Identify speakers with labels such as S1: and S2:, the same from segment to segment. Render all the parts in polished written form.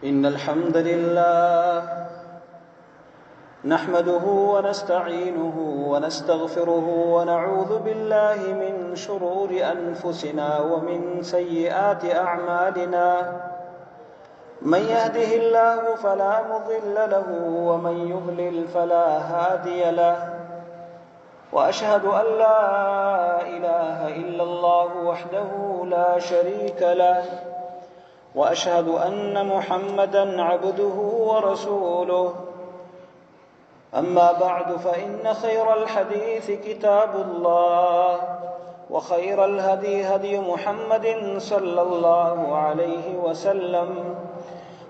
S1: إن الحمد لله نحمده ونستعينه ونستغفره ونعوذ بالله من شرور أنفسنا ومن سيئات أعمالنا من يهده الله فلا مضل له ومن يضلل فلا هادي له وأشهد أن لا إله إلا الله وحده لا شريك له وأشهد أن محمدًا عبده ورسوله أما بعد فإن خير الحديث كتاب الله وخير الهدي هدي محمد صلى الله عليه وسلم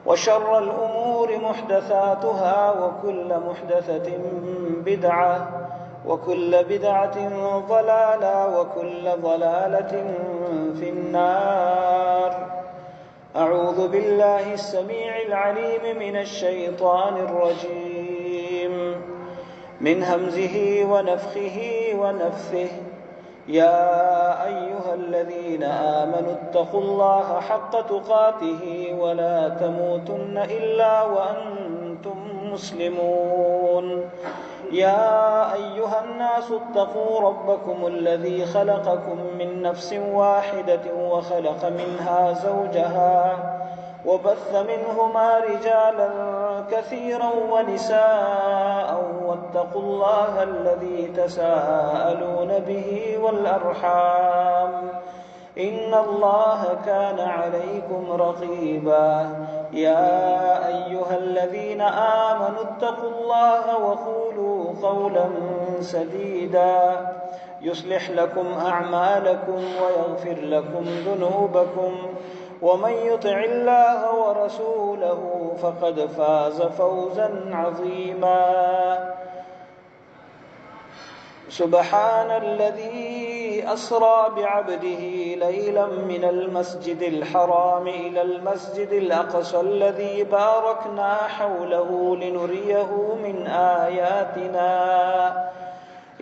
S1: وشر الأمور محدثاتها وكل محدثة بدعة وكل بدعة ضلالة وكل ضلالة في النار. أعوذ بالله السميع العليم من الشيطان الرجيم من همزه ونفخه ونفثه. يا أيها الذين آمنوا اتقوا الله حق تقاته ولا تموتن إلا وأنتم مسلمون. يا أيها الناس اتقوا ربكم الذي خلقكم من نفس واحدة وخلق منها زوجها وبث منهما رجالا كثيرا ونساء واتقوا الله الذي تساءلون به والأرحام إن الله كان عليكم رقيبا. يا أيها الذين آمنوا اتقوا الله وقولوا قولا سديدا يصلح لكم أعمالكم ويغفر لكم ذنوبكم ومن يطع الله ورسوله فقد فاز فوزا عظيما. سبحان الذي أسرى بعبده ليلا من المسجد الحرام إلى المسجد الأقصى الذي باركنا حوله لنريه من آياتنا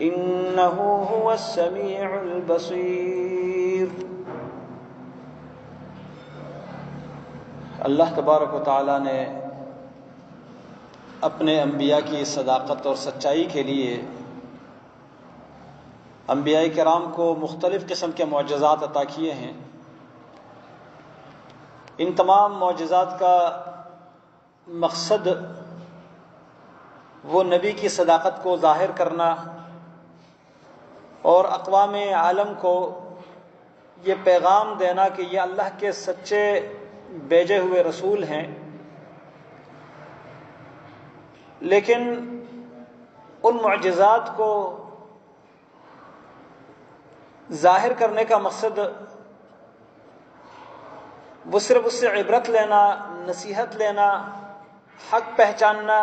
S1: إنه هو السميع البصير. اللہ تبارک و تعالیٰ نے اپنے انبیاء کی صداقت اور سچائی کے لیے انبیاء کرام کو مختلف قسم کے معجزات عطا کیے ہیں. ان تمام معجزات کا مقصد وہ نبی کی صداقت کو ظاہر کرنا اور اقوام عالم کو یہ پیغام دینا کہ یہ اللہ کے سچے بھیجے ہوئے رسول ہیں. لیکن ان معجزات کو ظاہر کرنے کا مقصد وہ صرف اس سے عبرت لینا، نصیحت لینا، حق پہچاننا،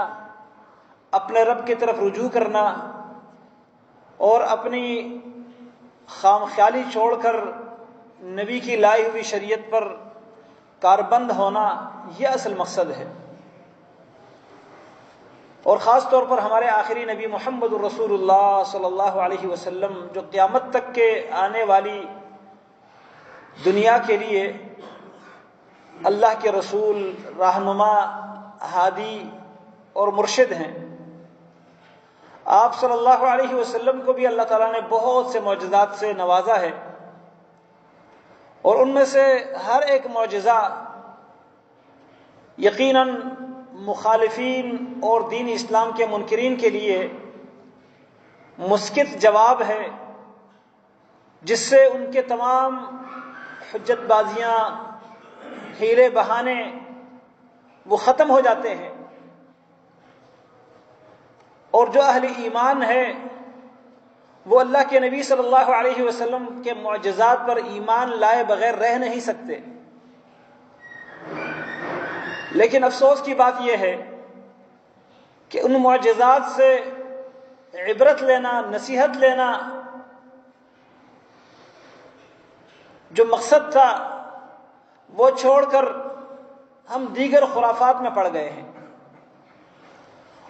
S1: اپنے رب کی طرف رجوع کرنا اور اپنی خام خیالی چھوڑ کر نبی کی لائی ہوئی شریعت پر کاربند ہونا، یہ اصل مقصد ہے. اور خاص طور پر ہمارے آخری نبی محمد الرسول اللہ صلی اللہ علیہ وسلم جو قیامت تک کے آنے والی دنیا کے لیے اللہ کے رسول، رہنما، ہادی اور مرشد ہیں. آپ صلی اللہ علیہ وسلم کو بھی اللہ تعالیٰ نے بہت سے معجزات سے نوازا ہے اور ان میں سے ہر ایک معجزہ یقیناً مخالفین اور دین اسلام کے منکرین کے لیے مسکت جواب ہے، جس سے ان کے تمام حجت بازیاں، ہیلے بہانے وہ ختم ہو جاتے ہیں. اور جو اہل ایمان ہے وہ اللہ کے نبی صلی اللہ علیہ وسلم کے معجزات پر ایمان لائے بغیر رہ نہیں سکتے. لیکن افسوس کی بات یہ ہے کہ ان معجزات سے عبرت لینا، نصیحت لینا جو مقصد تھا وہ چھوڑ کر ہم دیگر خرافات میں پڑ گئے ہیں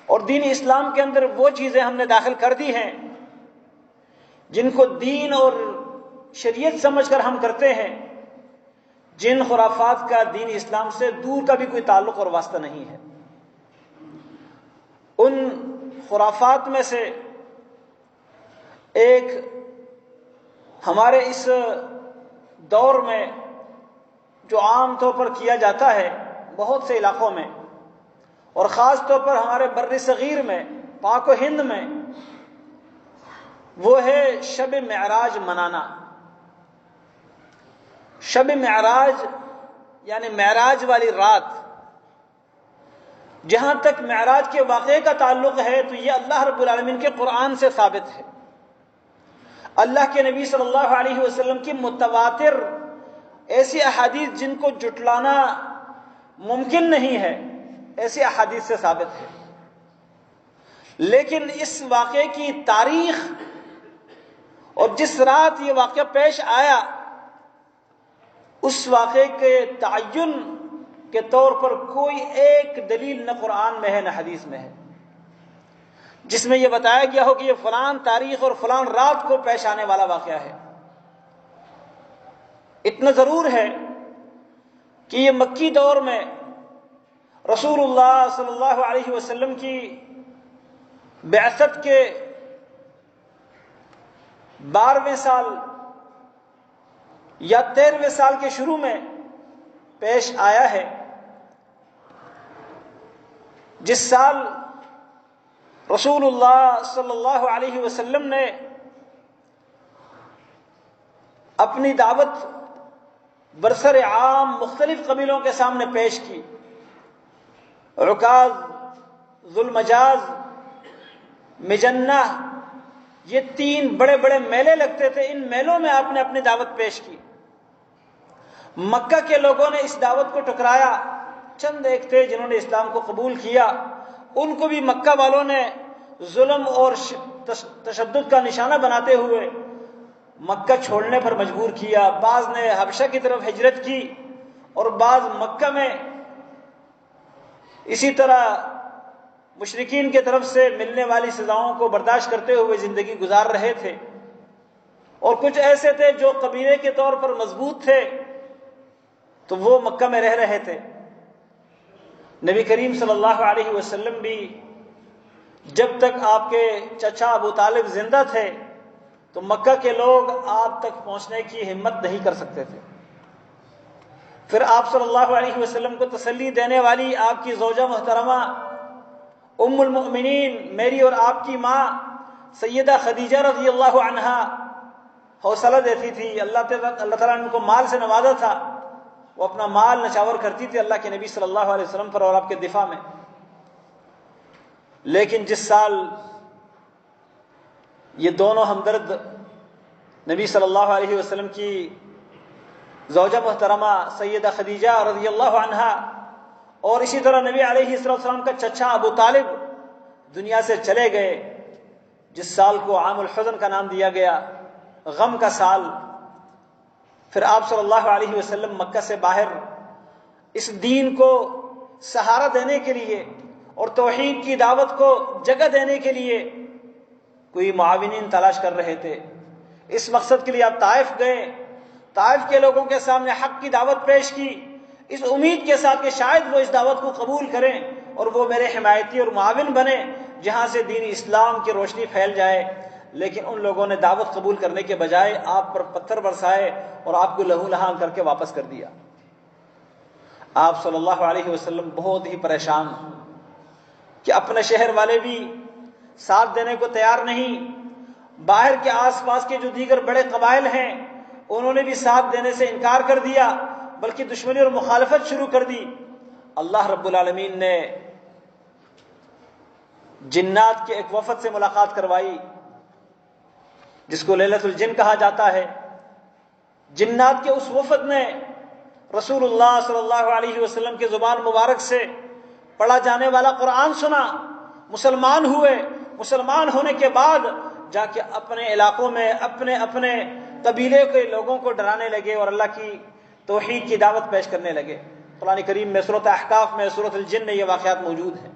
S1: اور دین اسلام کے اندر وہ چیزیں ہم نے داخل کر دی ہیں جن کو دین اور شریعت سمجھ کر ہم کرتے ہیں، جن خرافات کا دین اسلام سے دور کا بھی کوئی تعلق اور واسطہ نہیں ہے۔ ان خرافات میں سے ایک ہمارے اس دور میں جو عام طور پر کیا جاتا ہے بہت سے علاقوں میں، اور خاص طور پر ہمارے بر صغیر میں، پاک و ہند میں، وہ ہے شب معراج منانا۔ شب معراج یعنی معراج والی رات۔ جہاں تک معراج کے واقعے کا تعلق ہے تو یہ اللہ رب العالمین کے قرآن سے ثابت ہے۔ اللہ کے نبی صلی اللہ علیہ وسلم کی متواتر ایسی احادیث جن کو جٹلانا ممکن نہیں ہے، ایسی احادیث سے ثابت ہے۔ لیکن اس واقعے کی تاریخ اور جس رات یہ واقعہ پیش آیا، اس واقعے کے تعین کے طور پر کوئی ایک دلیل نہ قرآن میں ہے نہ حدیث میں ہے جس میں یہ بتایا گیا ہو کہ یہ فلان تاریخ اور فلان رات کو پیش آنے والا واقعہ ہے۔ اتنا ضرور ہے کہ یہ مکی دور میں رسول اللہ صلی اللہ علیہ وسلم کی بعثت کے 12ویں سال یا 13ویں سال کے شروع میں پیش آیا ہے، جس سال رسول اللہ صلی اللہ علیہ وسلم نے اپنی دعوت برسر عام مختلف قبیلوں کے سامنے پیش کی۔ عکاظ، ذو المجاز، مجنہ، یہ 3 بڑے بڑے میلے لگتے تھے، ان میلوں میں آپ نے اپنی دعوت پیش کی۔ مکہ کے لوگوں نے اس دعوت کو ٹکرایا، چند ایک تھے جنہوں نے اسلام کو قبول کیا، ان کو بھی مکہ والوں نے ظلم اور تشدد کا نشانہ بناتے ہوئے مکہ چھوڑنے پر مجبور کیا۔ بعض نے حبشہ کی طرف ہجرت کی اور بعض مکہ میں اسی طرح مشرکین کی طرف سے ملنے والی سزاؤں کو برداشت کرتے ہوئے زندگی گزار رہے تھے، اور کچھ ایسے تھے جو قبیلے کے طور پر مضبوط تھے تو وہ مکہ میں رہ رہے تھے۔ نبی کریم صلی اللہ علیہ وسلم بھی جب تک آپ کے چچا ابو طالب زندہ تھے تو مکہ کے لوگ آپ تک پہنچنے کی ہمت نہیں کر سکتے تھے۔ پھر آپ صلی اللہ علیہ وسلم کو تسلی دینے والی آپ کی زوجہ محترمہ ام المؤمنین، میری اور آپ کی ماں سیدہ خدیجہ رضی اللہ عنہا حوصلہ دیتی تھی۔ اللہ تعالیٰ نے ان کو مال سے نوازا تھا، وہ اپنا مال نچاور کرتی تھی اللہ کے نبی صلی اللہ علیہ وسلم پر اور آپ کے دفاع میں۔ لیکن جس سال یہ دونوں ہمدرد نبی صلی اللہ علیہ وسلم کی زوجہ محترمہ سیدہ خدیجہ رضی اللہ عنہا اور اسی طرح نبی علیہ السلام کا چچا ابو طالب دنیا سے چلے گئے، جس سال کو عام الحزن کا نام دیا گیا، غم کا سال، پھر آپ صلی اللہ علیہ وسلم مکہ سے باہر اس دین کو سہارا دینے کے لیے اور توحید کی دعوت کو جگہ دینے کے لیے کوئی معاونین تلاش کر رہے تھے۔ اس مقصد کے لیے آپ طائف گئے، طائف کے لوگوں کے سامنے حق کی دعوت پیش کی، اس امید کے ساتھ کہ شاید وہ اس دعوت کو قبول کریں اور وہ میرے حمایتی اور معاون بنے، جہاں سے دین اسلام کی روشنی پھیل جائے۔ لیکن ان لوگوں نے دعوت قبول کرنے کے بجائے آپ پر پتھر برسائے اور آپ کو لہو لہان کر کے واپس کر دیا۔ آپ صلی اللہ علیہ وسلم بہت ہی پریشان کہ اپنے شہر والے بھی ساتھ دینے کو تیار نہیں، باہر کے آس پاس کے جو دیگر بڑے قبائل ہیں انہوں نے بھی ساتھ دینے سے انکار کر دیا، بلکہ دشمنی اور مخالفت شروع کر دی۔ اللہ رب العالمین نے جنات کے ایک وفد سے ملاقات کروائی جس کو لیلۃ الجن کہا جاتا ہے۔ جنات کے اس وفد نے رسول اللہ صلی اللہ علیہ وسلم کی زبان مبارک سے پڑھا جانے والا قرآن سنا، مسلمان ہوئے، مسلمان ہونے کے بعد جا کے اپنے علاقوں میں اپنے اپنے قبیلے کے لوگوں کو ڈرانے لگے اور اللہ کی توحید کی دعوت پیش کرنے لگے۔ قرآن کریم میں سورۃ احقاف میں سورۃ الجن میں یہ واقعات موجود ہیں۔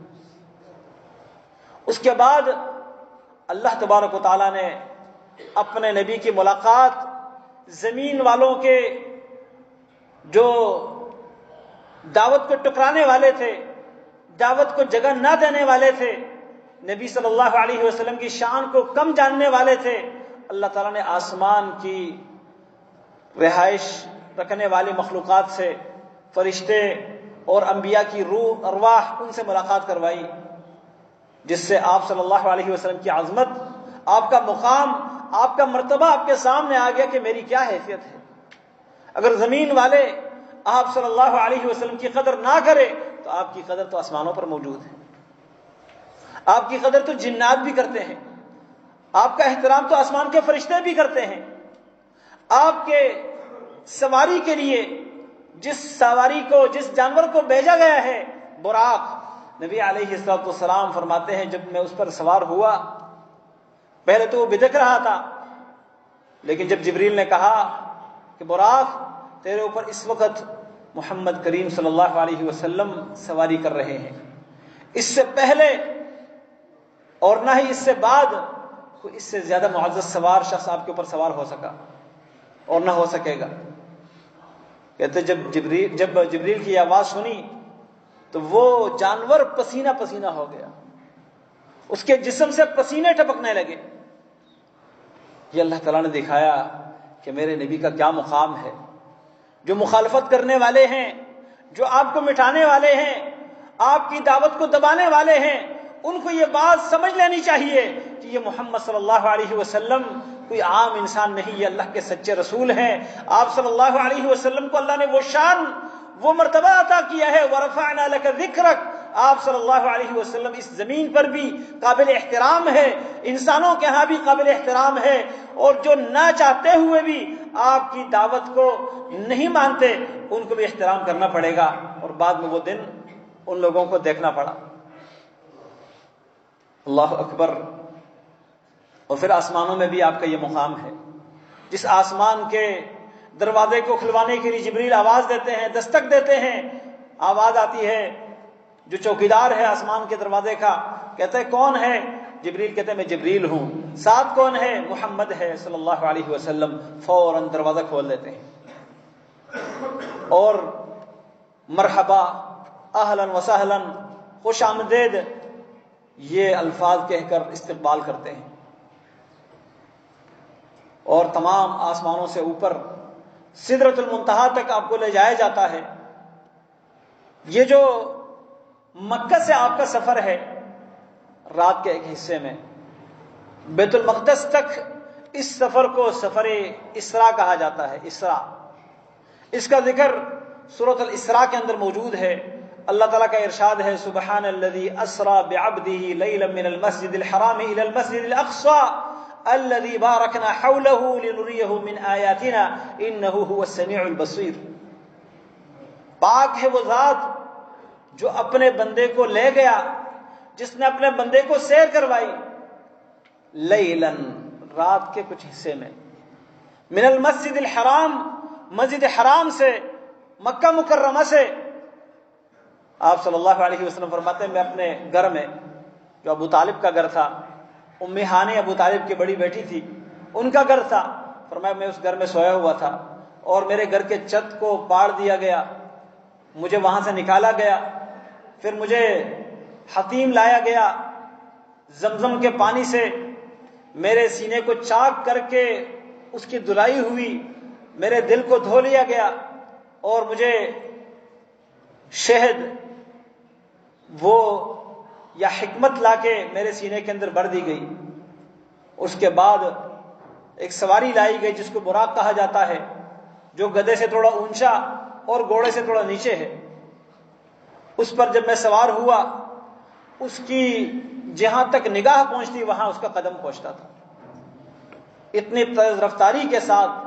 S1: اس کے بعد اللہ تبارک و تعالیٰ نے اپنے نبی کی ملاقات زمین والوں کے جو دعوت کو ٹکرانے والے تھے، دعوت کو جگہ نہ دینے والے تھے، نبی صلی اللہ علیہ وسلم کی شان کو کم جاننے والے تھے، اللہ تعالیٰ نے آسمان کی رہائش رکھنے والی مخلوقات سے، فرشتے اور انبیاء کی روح ارواح، ان سے ملاقات کروائی، جس سے آپ صلی اللہ علیہ وسلم کی عظمت، آپ کا مقام، آپ کا مرتبہ آپ کے سامنے آ گیا کہ میری کیا حیثیت ہے۔ اگر زمین والے آپ صلی اللہ علیہ وسلم کی قدر نہ کرے تو آپ کی قدر تو آسمانوں پر موجود ہے، آپ کی قدر تو جنات بھی کرتے ہیں، آپ کا احترام تو آسمان کے فرشتے بھی کرتے ہیں۔ آپ کے سواری کے لیے جس سواری کو، جس جانور کو بھیجا گیا ہے، براق، نبی علیہ السلام فرماتے ہیں جب میں اس پر سوار ہوا، پہلے تو وہ بدک رہا تھا، لیکن جب جبریل نے کہا کہ براق تیرے اوپر اس وقت محمد کریم صلی اللہ علیہ وسلم سواری کر رہے ہیں، اس سے پہلے اور نہ ہی اس سے بعد کوئی اس سے زیادہ معزز سوار شخص آپ کے اوپر سوار ہو سکا اور نہ ہو سکے گا۔ کہتے جب جبریل کی آواز سنی تو وہ جانور پسینہ پسینہ ہو گیا، اس کے جسم سے پسینے ٹپکنے لگے۔ یہ اللہ تعالیٰ نے دکھایا کہ میرے نبی کا کیا مقام ہے۔ جو مخالفت کرنے والے ہیں، جو آپ کو مٹانے والے ہیں، آپ کی دعوت کو دبانے والے ہیں، ان کو یہ بات سمجھ لینی چاہیے کہ یہ محمد صلی اللہ علیہ وسلم کوئی عام انسان نہیں، یہ اللہ کے سچے رسول ہیں۔ آپ صلی اللہ علیہ وسلم کو اللہ نے وہ شان، وہ مرتبہ عطا کیا ہے، وَرَفَعْنَا لَكَ ذِكْرَكَ۔ آپ صلی اللہ علیہ وسلم اس زمین پر بھی قابل احترام ہے، انسانوں کے ہاں بھی قابل احترام ہے، اور جو نہ چاہتے ہوئے بھی آپ کی دعوت کو نہیں مانتے ان کو بھی احترام کرنا پڑے گا، اور بعد میں وہ دن ان لوگوں کو دیکھنا پڑا۔ اللہ اکبر۔ اور پھر آسمانوں میں بھی آپ کا یہ مقام ہے، جس آسمان کے دروازے کو کھلوانے کے لیے جبریل آواز دیتے ہیں، دستک دیتے ہیں، آواز آتی ہے، جو چوکیدار ہے آسمان کے دروازے کا کہتا ہے کون ہے؟ جبریل کہتے ہیں میں جبریل ہوں۔ ساتھ کون ہے؟ محمد ہے صلی اللہ علیہ وسلم۔ فوراً دروازہ کھول دیتے ہیں اور مرحبا، اہلاً و سہلاً، خوش آمدید، یہ الفاظ کہہ کر استقبال کرتے ہیں، اور تمام آسمانوں سے اوپر سدرۃ المنتہا تک آپ کو لے جایا جاتا ہے۔ یہ جو مکہ سے آپ کا سفر ہے رات کے ایک حصے میں، بیت المقدس تک، اس سفر کو سفر اسراء کہا جاتا ہے۔ اسراء، اس کا ذکر سورۃ الاسراء کے اندر موجود ہے۔ اللہ تعالیٰ کا ارشاد ہے سبحان الذی اسریٰ بعبدہ لیلا من المسجد الحرام الی المسجد الاقصی الذی بارکنا حولہ لنریہ من آیاتنا انہ هو السمیع البصیر۔ پاک ہے وہ ذات جو اپنے بندے کو لے گیا، جس نے اپنے بندے کو سیر کروائی، لیلاً، رات کے کچھ حصے میں، من المسجد الحرام، مسجد حرام سے، مکہ مکرمہ سے۔ آپ صلی اللہ علیہ وسلم فرماتے ہیں میں اپنے گھر میں، جو ابو طالب کا گھر تھا، ام ہانی ابو طالب کی بڑی بیٹی تھی، ان کا گھر تھا، فرمایا میں اس گھر میں سویا ہوا تھا اور میرے گھر کے چھت کو پاڑ دیا گیا، مجھے وہاں سے نکالا گیا، پھر مجھے حتیم لایا گیا، زمزم کے پانی سے میرے سینے کو چاک کر کے اس کی دھلائی ہوئی، میرے دل کو دھو لیا گیا، اور مجھے شہد وہ یا حکمت لا کے میرے سینے کے اندر بھر دی گئی۔ اس کے بعد ایک سواری لائی گئی جس کو براق کہا جاتا ہے، جو گدھے سے تھوڑا اونچا اور گھوڑے سے تھوڑا نیچے ہے۔ اس پر جب میں سوار ہوا، اس کی جہاں تک نگاہ پہنچتی وہاں اس کا قدم پہنچتا تھا۔ اتنی تیز رفتاری کے ساتھ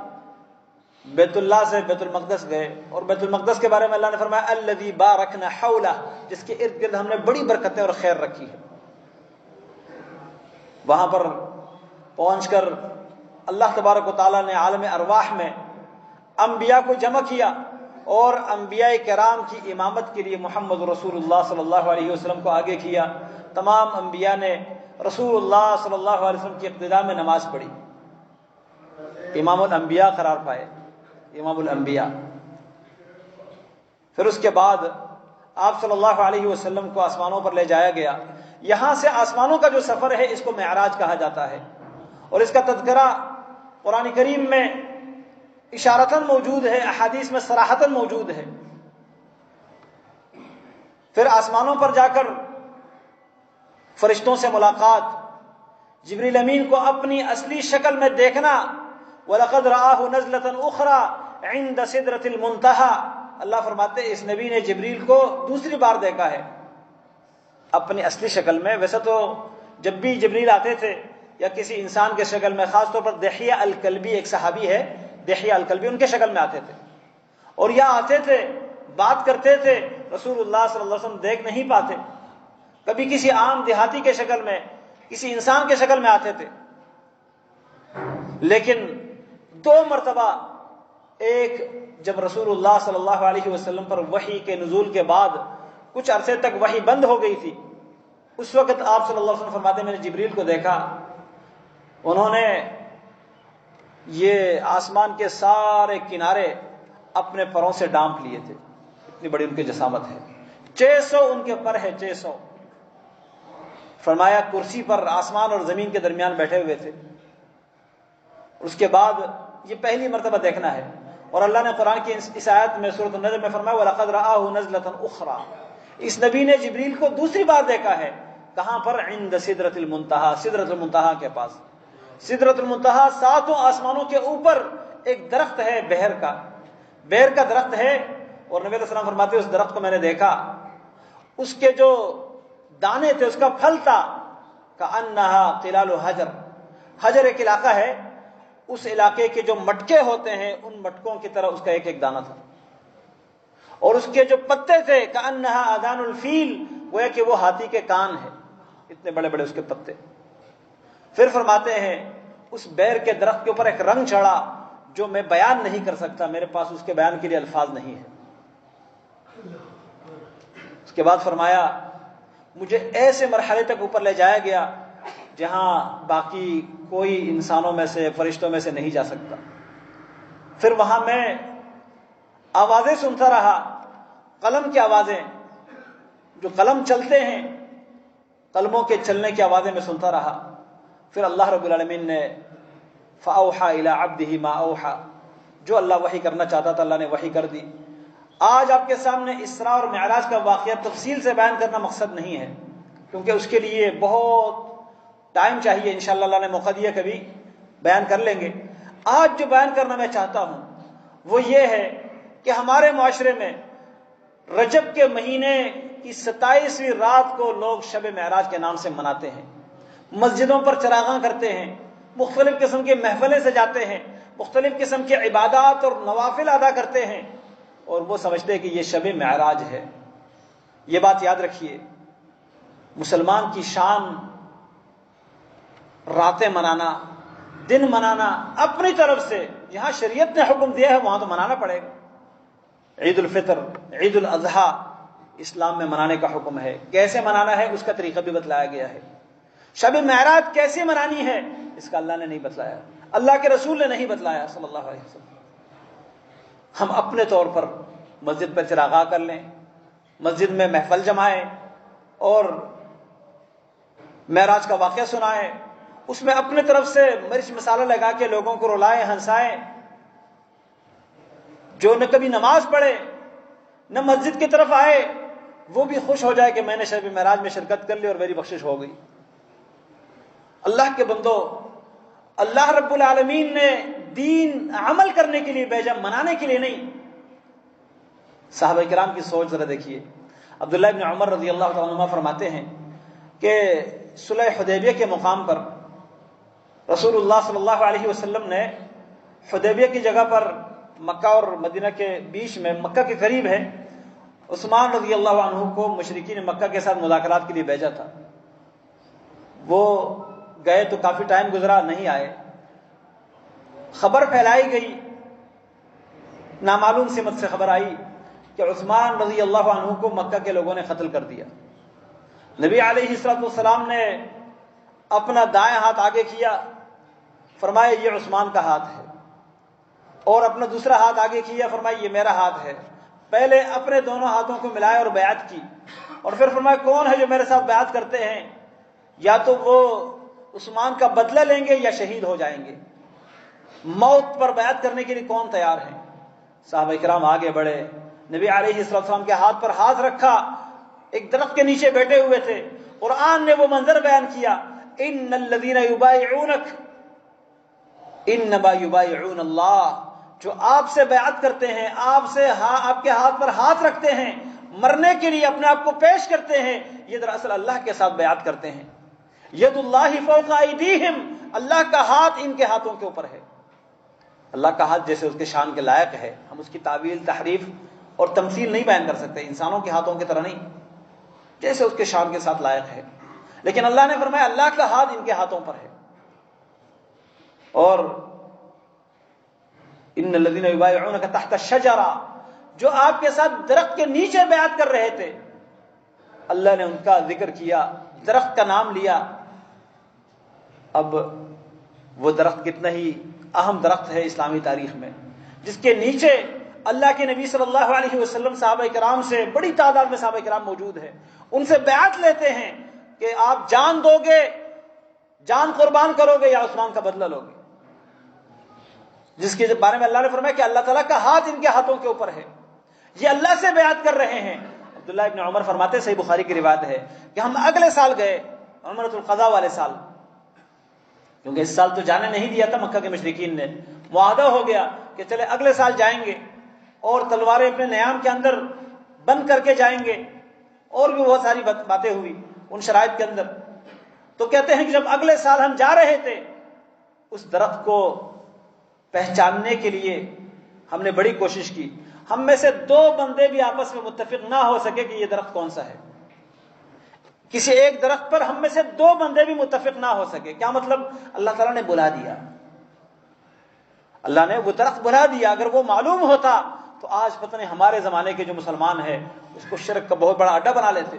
S1: بیت اللہ سے بیت المقدس گئے، اور بیت المقدس کے بارے میں اللہ نے فرمایا الذی بارکنا حولہ، جس کے ارد گرد ہم نے بڑی برکتیں اور خیر رکھی ہے۔ وہاں پر پہنچ کر اللہ تبارک و تعالیٰ نے عالم ارواح میں انبیاء کو جمع کیا، اور انبیاء کرام کی امامت کے لیے محمد رسول اللہ صلی اللہ علیہ وسلم کو آگے کیا۔ تمام انبیاء نے رسول اللہ صلی اللہ علیہ وسلم کی اقتداء میں نماز پڑھی، امام الانبیاء قرار پائے، امام الانبیاء۔ پھر اس کے بعد آپ صلی اللہ علیہ وسلم کو آسمانوں پر لے جایا گیا. یہاں سے آسمانوں کا جو سفر ہے اس کو معراج کہا جاتا ہے، اور اس کا تذکرہ قرآن کریم میں اشارتاً موجود ہے، احادیث میں صراحتاً موجود ہے. پھر آسمانوں پر جا کر فرشتوں سے ملاقات، جبریل امین کو اپنی اصلی شکل میں دیکھنا. وَلَقَدْ رَآهُ نَزْلَةً أُخْرَى عِنْدَ سِدْرَةِ الْمُنْتَهَى. اللہ فرماتے ہیں اس نبی نے جبریل کو دوسری بار دیکھا ہے اپنی اصلی شکل میں. ویسے تو جب بھی جبریل آتے تھے یا کسی انسان کے شکل میں، خاص طور پر دحیہ الکلبی ایک صحابی ہے، دحیہ الکلبی، ان کے شکل میں آتے تھے اور یا آتے تھے بات کرتے تھے. رسول اللہ صلی اللہ علیہ وسلم دیکھ نہیں پاتے. کبھی کسی عام دیہاتی کے شکل میں، کسی انسان کے شکل میں آتے تھے. لیکن 2 مرتبہ، ایک جب رسول اللہ صلی اللہ علیہ وسلم پر وحی کے نزول کے بعد کچھ عرصے تک وحی بند ہو گئی تھی، اس وقت آپ صلی اللہ علیہ وسلم فرماتے ہیں میں نے جبریل کو دیکھا، انہوں نے یہ آسمان کے سارے کنارے اپنے پروں سے ڈانپ لیے تھے، اتنی بڑی ان کی جسامت ہے. 600 ان کے پر ہے، 600. فرمایا کرسی پر آسمان اور زمین کے درمیان بیٹھے ہوئے تھے. اس کے بعد یہ پہلی مرتبہ دیکھنا ہے. اور اللہ نے قرآن کی اس آیت میں سورۃ النجم میں فرمایا وَلَقَدْ رَآهُ نَزْلَةً أُخْرَى. اس نبی نے جبریل کو دوسری بار دیکھا ہے. کہاں پر؟ عند سدرۃ المنتہا، سدرۃ المنتہا کے پاس. سدرۃ المنتہا 7 آسمانوں کے اوپر ایک درخت ہے، بیر کا درخت ہے. اور نبی علیہ السلام فرماتے ہیں اس درخت کو میں نے دیکھا، اس کے جو دانے تھے، اس کا پھل تھا کأنہا قلال حجر. حجر ایک علاقہ ہے، اس علاقے کے جو مٹکے ہوتے ہیں ان مٹکوں کی طرح اس کا ایک ایک دانہ تھا. اور اس کے جو پتے تھے کأنہا آذان الفیل، گویا کہ وہ ہاتھی کے کان ہیں، اتنے بڑے بڑے اس کے پتے. پھر فرماتے ہیں اس بیر کے درخت کے اوپر ایک رنگ چڑھا جو میں بیان نہیں کر سکتا، میرے پاس اس کے بیان کے لیے الفاظ نہیں ہیں. اس کے بعد فرمایا مجھے ایسے مرحلے تک اوپر لے جایا گیا جہاں باقی کوئی انسانوں میں سے، فرشتوں میں سے نہیں جا سکتا. پھر وہاں میں آوازیں سنتا رہا، قلم کی آوازیں، جو قلم چلتے ہیں، قلموں کے چلنے کی آوازیں میں سنتا رہا. پھر اللہ رب العالمین نے فَأَوْحَى إِلَىٰ عَبْدِهِ مَا أَوْحَى، جو اللہ وحی کرنا چاہتا تھا اللہ نے وحی کر دی. آج آپ کے سامنے اسراء اور معراج کا واقعہ تفصیل سے بیان کرنا مقصد نہیں ہے، کیونکہ اس کے لیے بہت ٹائم چاہیے. انشاءاللہ اللہ نے موقع دیا کبھی بیان کر لیں گے. آج جو بیان کرنا میں چاہتا ہوں وہ یہ ہے کہ ہمارے معاشرے میں رجب کے مہینے کی 27ویں رات کو لوگ شب معراج کے نام سے مناتے ہیں. مسجدوں پر چراغاں کرتے ہیں، مختلف قسم کے محفلیں سجاتے ہیں، مختلف قسم کے عبادات اور نوافل ادا کرتے ہیں، اور وہ سمجھتے ہیں کہ یہ شب معراج ہے. یہ بات یاد رکھیے، مسلمان کی شان راتیں منانا، دن منانا اپنی طرف سے. جہاں شریعت نے حکم دیا ہے وہاں تو منانا پڑے گا. عید الفطر، عید الاضحیٰ اسلام میں منانے کا حکم ہے. کیسے منانا ہے اس کا طریقہ بھی بتلایا گیا ہے. شب معراج کیسے منانی ہے اس کا اللہ نے نہیں بتلایا، اللہ کے رسول نے نہیں بتلایا صلی اللہ علیہ وسلم. ہم اپنے طور پر مسجد پر چراغاں کر لیں، مسجد میں محفل جمائیں اور معراج کا واقعہ سنائیں، اس میں اپنے طرف سے مرچ مسالہ لگا کے لوگوں کو رلائیں، ہنسائیں. جو نہ کبھی نماز پڑھے نہ مسجد کی طرف آئے وہ بھی خوش ہو جائے کہ میں نے شب معراج میں شرکت کر لی اور میری بخشش ہو گئی. اللہ کے بندو، اللہ رب العالمین نے دین عمل کرنے کے لیے بھیجا، منانے کے لیے نہیں. صحابہ کرام کی سوچ ذرا دیکھیے. عبداللہ ابن عمر رضی اللہ تعالیٰ عنہ فرماتے ہیں کہ صلح حدیبیہ کے مقام پر رسول اللہ صلی اللہ علیہ وسلم نے حدیبیہ کی جگہ پر مکہ اور مدینہ کے بیچ میں، مکہ کے قریب ہے، عثمان رضی اللہ عنہ کو مشرکین مکہ کے ساتھ مذاکرات کے لیے بھیجا تھا. وہ گئے تو کافی ٹائم گزرا، نہیں آئے. خبر پھیلائی گئی، نامعلوم سمت سے خبر آئی کہ عثمان رضی اللہ عنہ کو مکہ کے لوگوں نے قتل کر دیا. نبی علیہ الصلوۃ والسلام نے اپنا دائیں ہاتھ آگے کیا، فرمایا یہ عثمان کا ہاتھ ہے، اور اپنا دوسرا ہاتھ آگے کیا، فرمایا یہ میرا ہاتھ ہے. پہلے اپنے دونوں ہاتھوں کو ملائے اور بیعت کی، اور پھر فرمایا کون ہے جو میرے ساتھ بیعت کرتے ہیں، یا تو وہ عثمان کا بدلہ لیں گے یا شہید ہو جائیں گے، موت پر بیعت کرنے کے لیے کون تیار ہے؟ صحابہ کرام آگے بڑھے، نبی علیہ السلام کے ہاتھ پر ہاتھ رکھا، ایک درخت کے نیچے بیٹھے ہوئے تھے، قرآن نے وہ منظر بیان کیا، ان الذین یبایعونک انما یبایعون اللہ، جو آپ سے بیعت کرتے ہیں، آپ کے ہاتھ پر ہاتھ رکھتے ہیں، مرنے کے لیے اپنے آپ کو پیش کرتے ہیں، یہ دراصل اللہ کے ساتھ بیعت کرتے ہیں۔ ید اللہ فوق ایدیہم، اللہ کا ہاتھ ان کے ہاتھوں کے اوپر ہے۔ اللہ کا ہاتھ جیسے اس کے شان کے لائق ہے، ہم اس کی تعویل، تحریف اور تمثیل نہیں بیان کر سکتے، انسانوں کے ہاتھوں کی طرح نہیں، جیسے اس کے شان کے ساتھ لائق ہے، لیکن اللہ نے فرمایا اللہ کا ہاتھ ان کے ہاتھوں پر ہے۔ اور ان الذین یبایعونک تحت الشجرہ، جو آپ کے ساتھ درخت کے نیچے بیعت کر رہے تھے، اللہ نے ان کا ذکر کیا، درخت کا نام لیا۔ اب وہ درخت کتنا ہی اہم درخت ہے اسلامی تاریخ میں، جس کے نیچے اللہ کے نبی صلی اللہ علیہ وسلم صحابہ کرام سے، بڑی تعداد میں صحابہ کرام موجود ہیں، ان سے بیعت لیتے ہیں کہ آپ جان دو گے، جان قربان کرو گے یا عثمان کا بدلہ لو گے، جس کے بارے میں اللہ نے فرمایا کہ اللہ تعالیٰ کا ہاتھ ان کے ہاتھوں کے اوپر ہے، یہ اللہ سے بیعت کر رہے ہیں۔ عبداللہ ابن عمر فرماتے، صحیح بخاری کی روایت ہے کہ ہم اگلے سال گئے، عمرۃ القضاء والے سال، کیونکہ اس سال تو جانے نہیں دیا تھا مکہ کے مشرکین نے، معاہدہ ہو گیا کہ چلے اگلے سال جائیں گے، اور تلواریں اپنے نیام کے اندر بند کر کے جائیں گے، اور بھی بہت ساری باتیں ہوئی ان شرائط کے اندر۔ تو کہتے ہیں کہ جب اگلے سال ہم جا رہے تھے، اس درخت کو پہچاننے کے لیے ہم نے بڑی کوشش کی، ہم میں سے 2 بندے بھی آپس میں متفق نہ ہو سکے کہ یہ درخت کون سا ہے۔ کسی ایک درخت پر ہم میں سے 2 بندے بھی متفق نہ ہو سکے، کیا مطلب؟ اللہ تعالیٰ نے بلا دیا، اللہ نے وہ درخت بلا دیا۔ اگر وہ معلوم ہوتا تو آج پتہ نہیں ہمارے زمانے کے جو مسلمان ہیں اس کو شرک کا بہت بڑا اڈا بنا لیتے،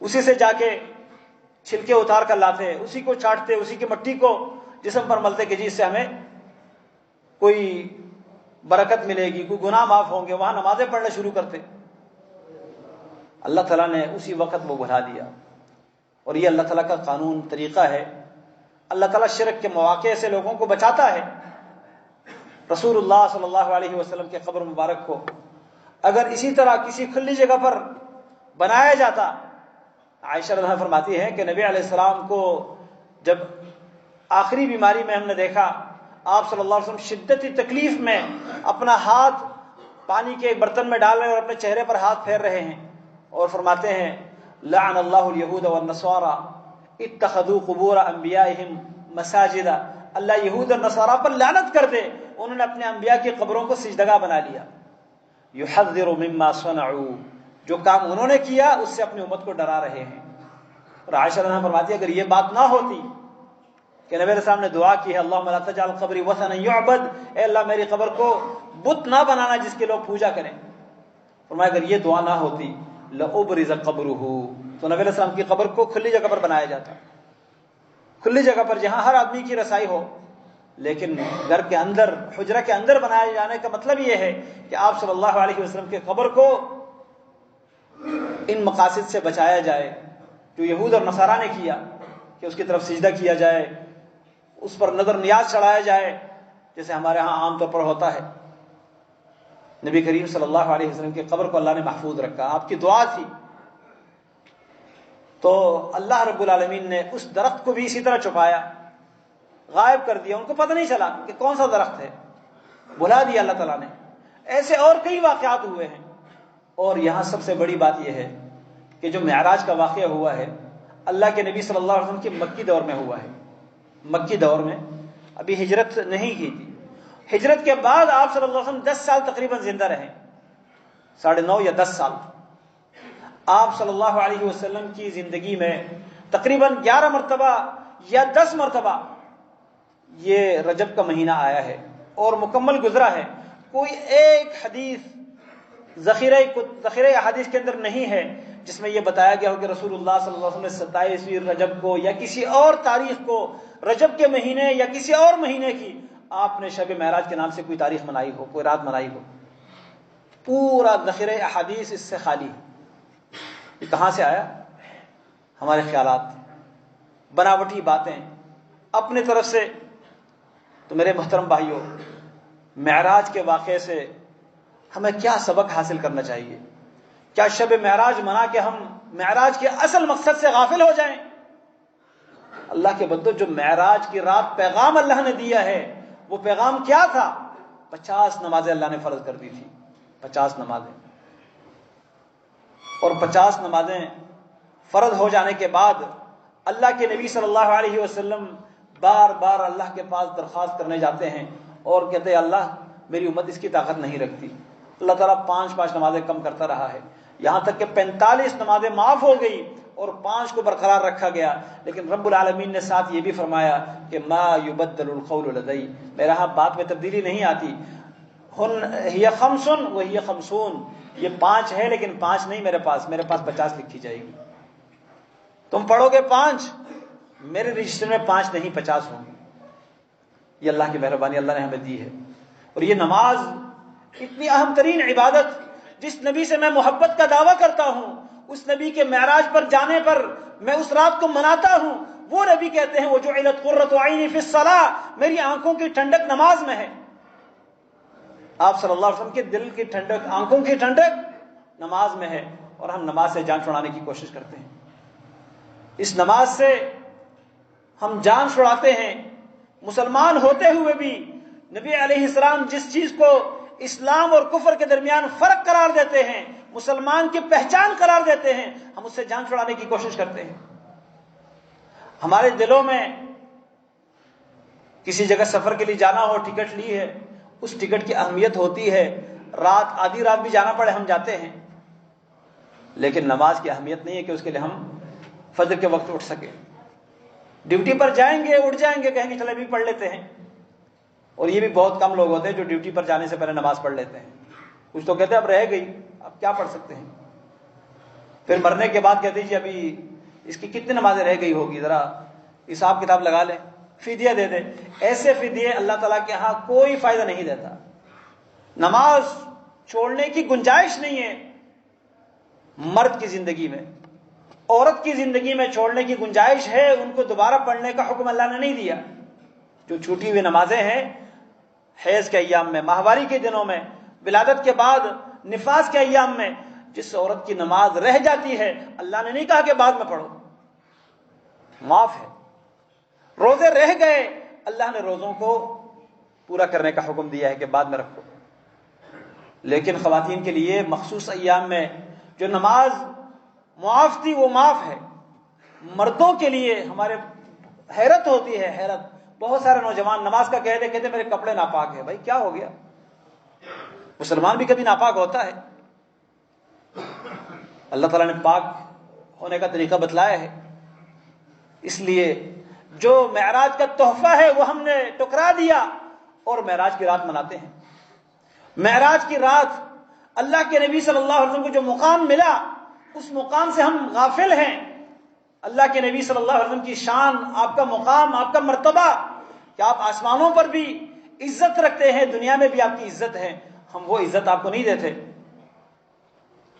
S1: اسی سے جا کے چھلکے اتار کر لاتے، اسی کو چاٹتے، اسی کی مٹی کو جسم پر ملتے کہ جی اس سے ہمیں کوئی برکت ملے گی، کوئی گناہ معاف ہوں گے، وہاں نمازیں پڑھنا شروع کرتے۔ اللہ تعالیٰ نے اسی وقت وہ بلا دیا، اور یہ اللہ تعالیٰ کا قانون، طریقہ ہے۔ اللہ تعالیٰ شرک کے مواقع سے لوگوں کو بچاتا ہے۔ رسول اللہ صلی اللہ علیہ وسلم کے قبر مبارک کو اگر اسی طرح کسی کھلی جگہ پر بنایا جاتا، عائشہ رضی اللہ عنہا فرماتی ہے کہ نبی علیہ السلام کو جب آخری بیماری میں ہم نے دیکھا، آپ صلی اللہ علیہ وسلم شدتی تکلیف میں اپنا ہاتھ پانی کے ایک برتن میں ڈال رہے ہیں اور اپنے چہرے پر ہاتھ پھیر رہے ہیں، اور فرماتے ہیں لعن اللہ الیہود والنصارى اتخذوا قبور انبیائہم مساجدا، اللہ یہود اور نصارہ پر لعنت کر دے، انہوں نے اپنے انبیاء کی قبروں کو سجدگاہ بنا لیا۔ یحذر مما صنعوا، جو کام انہوں نے کیا اس سے اپنی امت کو ڈرا رہے ہیں۔ اور عائشہ رضی اللہ عنہا فرماتی ہے اگر یہ بات نہ ہوتی کہ نبی علیہ السلام نے دعا کی ہے اللہم لا تجعل قبری وثنا یعبد، اے اللہ میری قبر کو بت نہ بنانا جس کے لوگ پوجا کریں، فرمایا اگر یہ دعا نہ ہوتی لأبرز قبرہ، تو نبی علیہ السلام کی قبر کو کھلی جگہ پر بنایا جاتا، کھلی جگہ پر جہاں ہر آدمی کی رسائی ہو۔ لیکن گھر کے اندر، حجرہ کے اندر بنائے جانے کا مطلب یہ ہے کہ آپ صلی اللہ علیہ وسلم کی قبر کو ان مقاصد سے بچایا جائے جو یہود اور نصارہ نے کیا، کہ اس کی طرف سجدہ کیا جائے، اس پر نظر نیاز چڑھایا جائے، جیسے ہمارے ہاں عام طور پر ہوتا ہے۔ نبی کریم صلی اللہ علیہ وسلم کی قبر کو اللہ نے محفوظ رکھا، آپ کی دعا تھی۔ تو اللہ رب العالمین نے اس درخت کو بھی اسی طرح چھپایا، غائب کر دیا، ان کو پتہ نہیں چلا کہ کون سا درخت ہے، بلا دیا اللہ تعالیٰ نے۔ ایسے اور کئی واقعات ہوئے ہیں، اور یہاں سب سے بڑی بات یہ ہے کہ جو معراج کا واقعہ ہوا ہے اللہ کے نبی صلی اللہ علیہ وسلم کے مکی دور میں ہوا ہے۔ مکی دور میں ابھی ہجرت نہیں کی تھی، ہجرت کے بعد آپ صلی اللہ علیہ وسلم 10 سال تقریباً زندہ رہے، 9.5 یا 10 سال۔ آپ صلی اللہ علیہ وسلم کی زندگی میں تقریباً 11 مرتبہ یا 10 مرتبہ یہ رجب کا مہینہ آیا ہے اور مکمل گزرا ہے۔ کوئی ایک حدیث ذخیرہ احادیث کے اندر نہیں ہے جس میں یہ بتایا گیا ہو کہ رسول اللہ صلی اللہ علیہ وسلم نے 27ویں رجب کو یا کسی اور تاریخ کو، رجب کے مہینے یا کسی اور مہینے کی، آپ نے شب معراج کے نام سے کوئی تاریخ منائی ہو، کوئی رات منائی ہو۔ پورا ذخیرہ احادیث اس سے خالی ہے۔ یہ کہاں سے آیا؟ ہمارے خیالات، بناوٹی باتیں اپنے طرف سے۔ تو میرے محترم بھائیوں، معراج کے واقعے سے ہمیں کیا سبق حاصل کرنا چاہیے؟ کیا شب معراج منا کے ہم معراج کے اصل مقصد سے غافل ہو جائیں؟ اللہ کے بندو، جو معراج کی رات پیغام اللہ نے دیا ہے، وہ پیغام کیا تھا؟ 50 نمازیں اللہ نے فرض کر دی تھی، 50 نمازیں۔ اور 50 نمازیں فرض ہو جانے کے بعد اللہ کے نبی صلی اللہ علیہ وسلم بار بار اللہ کے پاس درخواست کرنے جاتے ہیں اور کہتے ہیں اللہ میری امت اس کی طاقت نہیں رکھتی۔ اللہ تعالیٰ 5 نمازیں کم کرتا رہا ہے، یہاں تک کہ 45 نمازیں معاف ہو گئی اور 5 کو برقرار رکھا گیا۔ لیکن رب العالمین نے ساتھ یہ بھی فرمایا کہ ما یبدل القول لدی، میرے ہاں بات میں تبدیلی نہیں آتی۔ ہی خمسن وہی خمسون، یہ 5 ہے لیکن 5 نہیں میرے پاس 50 لکھی جائے گی۔ تم پڑھو گے 5، میرے رجسٹر میں 5 نہیں 50 ہوں گی۔ یہ اللہ کی مہربانی اللہ نے ہمیں دی ہے۔ اور یہ نماز اتنی اہم ترین عبادت، جس نبی سے میں محبت کا دعویٰ کرتا ہوں، اس نبی کے معراج پر جانے پر میں اس رات کو مناتا ہوں، وہ نبی کہتے ہیں وجعلت قرۃ عینی فی الصلاۃ، میری آنکھوں کی ٹھنڈک نماز میں ہے۔ آپ صلی اللہ علیہ وسلم کے دل کی ٹھنڈک، آنکھوں کی ٹھنڈک نماز میں ہے، اور ہم نماز سے جان چھڑانے کی کوشش کرتے ہیں۔ اس نماز سے ہم جان چھڑاتے ہیں۔ مسلمان ہوتے ہوئے بھی نبی علیہ السلام جس چیز کو اسلام اور کفر کے درمیان فرق قرار دیتے ہیں، مسلمان کی پہچان قرار دیتے ہیں، ہم اس سے جان چھڑانے کی کوشش کرتے ہیں۔ ہمارے دلوں میں کسی جگہ سفر کے لیے جانا ہو، ٹکٹ لی ہے، اس ٹکٹ کی اہمیت ہوتی ہے، آدھی رات بھی جانا پڑے ہم جاتے ہیں، لیکن نماز کی اہمیت نہیں ہے کہ اس کے لیے ہم فجر کے وقت اٹھ سکے۔ ڈیوٹی پر جائیں گے، اٹھ جائیں گے، کہیں گے چلے بھی پڑھ لیتے ہیں۔ اور یہ بھی بہت کم لوگ ہوتے ہیں جو ڈیوٹی پر جانے سے پہلے نماز پڑھ لیتے ہیں۔ کچھ تو کہتے ہیں اب رہ گئی، اب کیا پڑھ سکتے ہیں۔ پھر مرنے کے بعد کہتے ہیں جی ابھی اس کی کتنی نمازیں رہ گئی ہوگی، ذرا حساب کتاب لگا لیں، فدیہ دے دیں۔ ایسے فدیے اللہ تعالیٰ کے ہاں کوئی فائدہ نہیں دیتا۔ نماز چھوڑنے کی گنجائش نہیں ہے مرد کی زندگی میں، عورت کی زندگی میں چھوڑنے کی گنجائش ہے، ان کو دوبارہ پڑھنے کا حکم اللہ نے نہیں دیا۔ جو چھوٹی ہوئی نمازیں ہیں حیض کے ایام میں، ماہواری کے دنوں میں، ولادت کے بعد نفاس کے ایام میں، جس عورت کی نماز رہ جاتی ہے اللہ نے نہیں کہا کہ بعد میں پڑھو، معاف ہے۔ روزے رہ گئے، اللہ نے روزوں کو پورا کرنے کا حکم دیا ہے کہ بعد میں رکھو۔ لیکن خواتین کے لیے مخصوص ایام میں جو نماز معاف تھی وہ معاف ہے۔ مردوں کے لیے ہمارے حیرت ہوتی ہے، حیرت، بہت سارے نوجوان نماز کا کہتے میرے کپڑے ناپاک ہیں۔ بھائی کیا ہو گیا؟ مسلمان بھی کبھی ناپاک ہوتا ہے؟ اللہ تعالیٰ نے پاک ہونے کا طریقہ بتلایا ہے۔ اس لیے جو معراج کا تحفہ ہے وہ ہم نے ٹکرا دیا اور معراج کی رات مناتے ہیں۔ معراج کی رات اللہ کے نبی صلی اللہ علیہ وسلم کو جو مقام ملا، اس مقام سے ہم غافل ہیں۔ اللہ کے نبی صلی اللہ علیہ وسلم کی شان، آپ کا مقام، آپ کا مرتبہ، کہ آپ آسمانوں پر بھی عزت رکھتے ہیں، دنیا میں بھی آپ کی عزت ہے، ہم وہ عزت آپ کو نہیں دیتے۔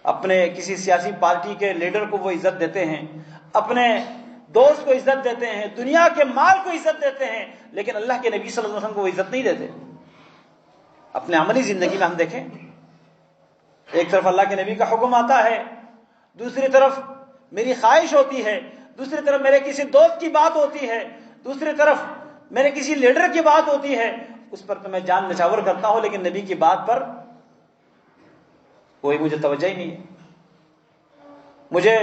S1: اپنے کسی سیاسی پارٹی کے لیڈر کو وہ عزت دیتے ہیں، اپنے دوست کو عزت دیتے ہیں، دنیا کے مال کو عزت دیتے ہیں، لیکن اللہ کے نبی صلی اللہ علیہ وسلم کو وہ عزت نہیں دیتے۔ اپنے عملی زندگی میں ہم دیکھیں، ایک طرف اللہ کے نبی کا حکم آتا ہے، دوسری طرف میری خواہش ہوتی ہے، دوسری طرف میرے کسی دوست کی بات ہوتی ہے، دوسری طرف میرے کسی لیڈر کی بات ہوتی ہے، اس پر تو میں جان نچھاور کرتا ہوں، لیکن نبی کی بات پر کوئی مجھے توجہ ہی نہیں ہے۔ مجھے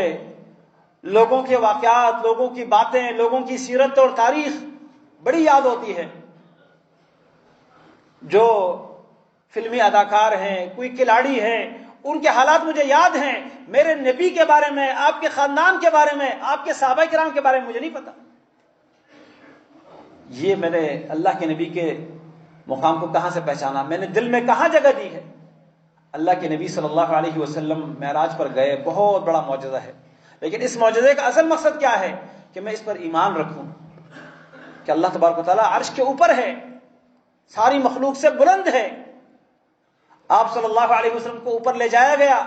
S1: لوگوں کے واقعات، لوگوں کی باتیں، لوگوں کی سیرت اور تاریخ بڑی یاد ہوتی ہے۔ جو فلمی اداکار ہیں، کوئی کھلاڑی ہیں، ان کے حالات مجھے یاد ہیں۔ میرے نبی کے بارے میں، آپ کے خاندان کے بارے میں، آپ کے صحابہ کرام کے بارے میں مجھے نہیں پتا۔ یہ میں نے اللہ کے نبی کے مقام کو کہاں سے پہچانا، میں نے دل میں کہاں جگہ دی ہے؟ اللہ کے نبی صلی اللہ علیہ وسلم معراج پر گئے، بہت بڑا معجزہ ہے، لیکن اس معجزے کا اصل مقصد کیا ہے؟ کہ میں اس پر ایمان رکھوں کہ اللہ تبارک و تعالیٰ عرش کے اوپر ہے، ساری مخلوق سے بلند ہے، آپ صلی اللہ علیہ وسلم کو اوپر لے جایا گیا،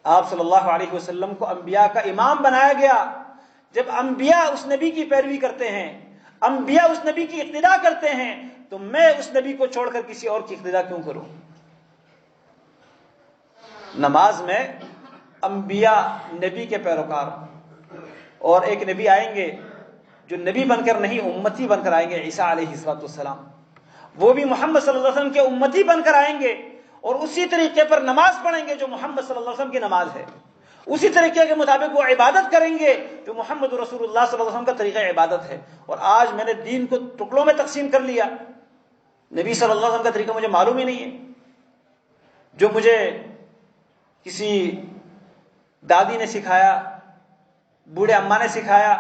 S1: آپ صلی اللہ علیہ وسلم کو انبیاء کا امام بنایا گیا۔ جب انبیاء اس نبی کی پیروی کرتے ہیں، انبیاء اس نبی کی اقتداء کرتے ہیں، تو میں اس نبی کو چھوڑ کر کسی اور کی اقتداء کیوں کروں؟ نماز میں انبیاء نبی کے پیروکار، اور ایک نبی آئیں گے جو نبی بن کر نہیں امتی بن کر آئیں گے، عیسیٰ علیہ السلام، وہ بھی محمد صلی اللہ علیہ وسلم کے امتی بن کر آئیں گے، اور اسی طریقے پر نماز پڑھیں گے جو محمد صلی اللہ علیہ وسلم کی نماز ہے، اسی طریقے کے مطابق وہ عبادت کریں گے جو محمد رسول اللہ صلی اللہ علیہ وسلم کا طریقہ عبادت ہے۔ اور آج میں نے دین کو ٹکڑوں میں تقسیم کر لیا، نبی صلی اللہ علیہ وسلم کا طریقہ مجھے معلوم ہی نہیں ہے، جو مجھے کسی دادی نے سکھایا، بوڑھے اماں نے سکھایا،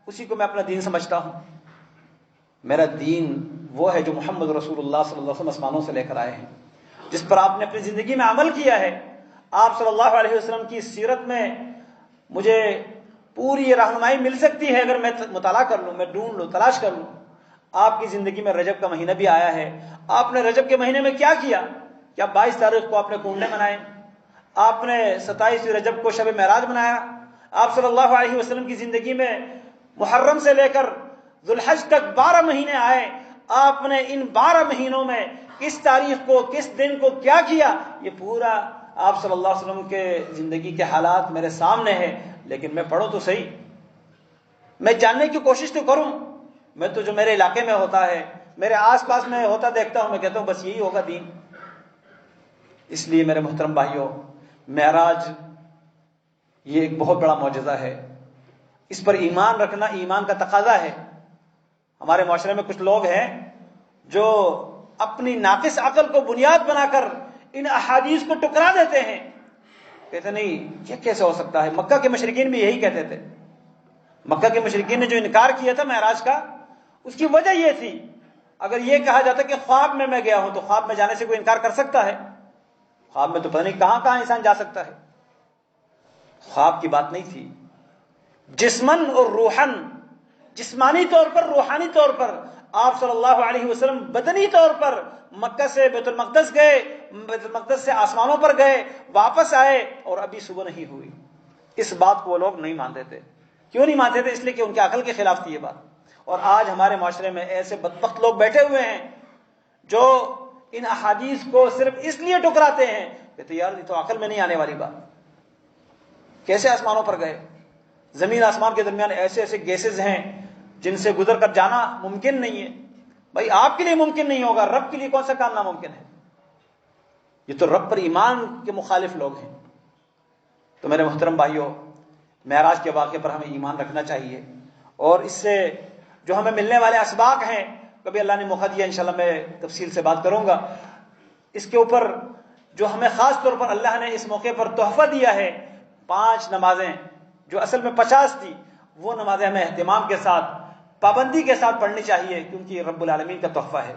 S1: اسی کو میں اپنا دین سمجھتا ہوں۔ میرا دین وہ ہے جو محمد رسول اللہ صلی اللہ علیہ وسلم آسمانوں سے لے کر آئے ہیں، جس پر آپ نے اپنی زندگی میں عمل کیا ہے۔ آپ صلی اللہ علیہ وسلم کی سیرت میں مجھے پوری یہ رہنمائی مل سکتی ہے اگر میں مطالعہ کر لوں، میں ڈھونڈ لوں، تلاش کر لوں۔ آپ کی زندگی میں رجب کا مہینہ بھی آیا ہے، آپ نے رجب کے مہینے میں کیا کیا؟ کیا 22 تاریخ کو آپ نے کنڈے منائے؟ آپ نے 27 رجب کو شب معراج منایا؟ آپ صلی اللہ علیہ وسلم کی زندگی میں محرم سے لے کر ذوالحج تک 12 مہینے آئے، آپ نے ان 12 مہینوں میں کس تاریخ کو، کس دن کو کیا کیا؟ یہ پورا آپ صلی اللہ علیہ وسلم کے زندگی کے حالات میرے سامنے ہیں، لیکن میں پڑھوں تو صحیح، میں جاننے کی کوشش تو کروں۔ میں تو جو میرے علاقے میں ہوتا ہے، میرے آس پاس میں ہوتا دیکھتا ہوں، میں کہتا ہوں بس یہی ہوگا دین۔ اس لیے میرے محترم بھائیوں، معراج یہ ایک بہت بڑا معجزہ ہے، اس پر ایمان رکھنا ایمان کا تقاضا ہے۔ ہمارے معاشرے میں کچھ لوگ ہیں جو اپنی ناقص عقل کو بنیاد بنا کر ان احادیث کو ٹکرا دیتے ہیں، کہتے نہیں یہ کیسے ہو سکتا ہے۔ مکہ کے مشرکین بھی یہی کہتے تھے، مکہ کے مشرکین نے جو انکار کیا تھا معراج کا، اس کی وجہ یہ تھی، اگر یہ کہا جاتا کہ خواب میں گیا ہوں، تو خواب میں جانے سے کوئی انکار کر سکتا ہے؟ خواب میں تو پتہ نہیں کہاں کہاں انسان جا سکتا ہے۔ خواب کی بات نہیں تھی، جسمن اور روحن، جسمانی طور پر، روحانی طور پر آپ صلی اللہ علیہ وسلم بدنی طور پر مکہ سے بیت المقدس گئے، بیت المقدس سے آسمانوں پر گئے، واپس آئے اور ابھی صبح نہیں ہوئی۔ اس بات کو وہ لوگ نہیں مانتے تھے۔ کیوں نہیں مانتے تھے؟ اس لیے کہ ان کے عقل کے خلاف تھی یہ بات۔ اور آج ہمارے معاشرے میں ایسے بدبخت لوگ بیٹھے ہوئے ہیں جو ان احادیث کو صرف اس لیے ٹکراتے ہیں کہ یار یہ تو عقل میں نہیں آنے والی بات، کیسے آسمانوں پر گئے؟ زمین آسمان کے درمیان ایسے ایسے گیسز ہیں جن سے گزر کر جانا ممکن نہیں ہے۔ بھائی آپ کے لیے ممکن نہیں ہوگا، رب کے لیے کون سا کام ناممکن ہے؟ یہ تو رب پر ایمان کے مخالف لوگ ہیں۔ تو میرے محترم بھائیوں، معراج کے واقعے پر ہمیں ایمان رکھنا چاہیے، اور اس سے جو ہمیں ملنے والے اسباق ہیں، کبھی اللہ نے موقع دیا انشاءاللہ میں تفصیل سے بات کروں گا اس کے اوپر، جو ہمیں خاص طور پر اللہ نے اس موقع پر تحفہ دیا ہے۔ 5 نمازیں جو اصل میں 50 تھی، وہ نمازیں ہمیں اہتمام کے ساتھ، پابندی کے ساتھ پڑھنی چاہیے، کیونکہ یہ رب العالمین کا تحفہ ہے۔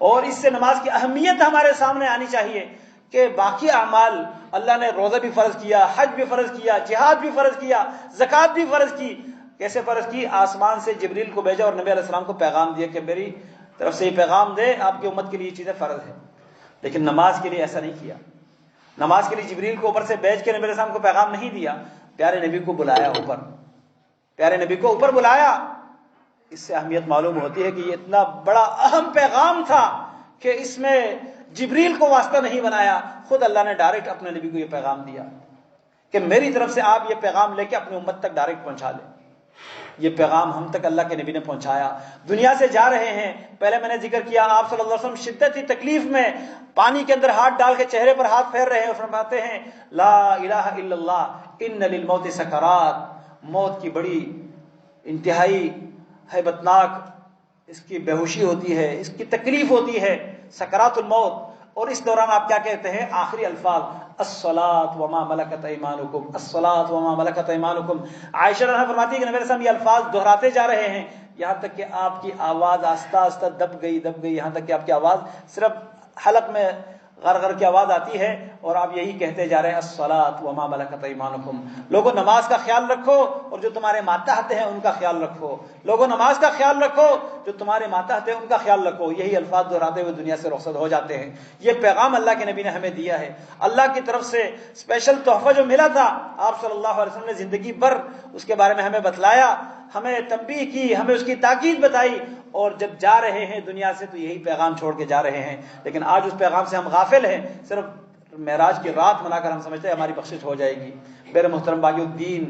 S1: اور اس سے نماز کی اہمیت ہمارے سامنے آنی چاہیے کہ باقی اعمال اللہ نے روزہ بھی فرض کیا، حج بھی فرض کیا، جہاد بھی فرض کیا، زکوٰۃ بھی فرض کی۔ کیسے فرض کی؟ آسمان سے جبریل کو بھیجا اور نبی علیہ السلام کو پیغام دیا کہ میری طرف سے یہ پیغام دے، آپ کی امت کے لیے یہ چیزیں فرض ہیں۔ لیکن نماز کے لیے ایسا نہیں کیا۔ نماز کے لیے جبریل کو اوپر سے بھیج کے نبی علیہ السلام کو پیغام نہیں دیا، پیارے نبی کو بلایا اوپر، پیارے نبی کو اوپر بلایا۔ اس سے اہمیت معلوم ہوتی ہے کہ یہ اتنا بڑا اہم پیغام تھا کہ اس میں جبریل کو واسطہ نہیں بنایا، خود اللہ نے ڈائریکٹ اپنے نبی کو یہ پیغام دیا کہ میری طرف سے آپ یہ پیغام لے کے اپنی امت تک ڈائریکٹ پہنچا دیں۔ یہ پیغام ہم تک اللہ کے نبی نے پہنچایا۔ دنیا سے جا رہے ہیں، پہلے میں نے ذکر کیا آپ صلی اللہ علیہ وسلم شدتی تکلیف میں پانی کے اندر ہاتھ ڈال کے چہرے پر ہاتھ پھیر رہے ہیں اور فرماتے ہیں لا الہ الا اللہ ان للموت سکرات، موت کی بڑی انتہائی ہیبتناک اس کی بے ہوشی ہوتی ہے، اس کی تکلیف ہوتی ہے، سکرات الموت۔ اور اس دوران آپ کیا کہتے ہیں؟ آخری الفاظ الصلاۃ وما ملکت ایمانکم، الصلاۃ وما ملکت ایمانکم۔ عائشہ رضی اللہ عنہا فرماتی ہے کہ نبی علیہ السلام یہ الفاظ دہراتے جا رہے ہیں یہاں تک کہ آپ کی آواز آہستہ آہستہ دب گئی، یہاں تک کہ آپ کی آواز صرف حلق میں غر غر کی آواز آتی ہے اور آپ یہی کہتے جا رہے ہیں الصلاۃ وما ملکت ایمانکم، لوگوں نماز کا خیال رکھو اور جو تمہارے ماتحت ہیں ان کا خیال رکھو، لوگوں نماز کا خیال رکھو، جو تمہارے ماتحت ہیں ان کا خیال رکھو۔ یہی الفاظ دہراتے ہوئے دنیا سے رخصت ہو جاتے ہیں۔ یہ پیغام اللہ کے نبی نے ہمیں دیا ہے، اللہ کی طرف سے اسپیشل تحفہ جو ملا تھا، آپ صلی اللہ علیہ وسلم نے زندگی بھر اس کے بارے میں ہمیں بتلایا، ہمیں تنبیہ کی، ہمیں اس کی تاکید بتائی، اور جب جا رہے ہیں دنیا سے تو یہی پیغام چھوڑ کے جا رہے ہیں۔ لیکن آج اس پیغام سے ہم غافل ہیں، صرف معراج کی رات منا کر ہم سمجھتے ہیں ہماری بخشش ہو جائے گی۔ میرے محترم بھائیو، دین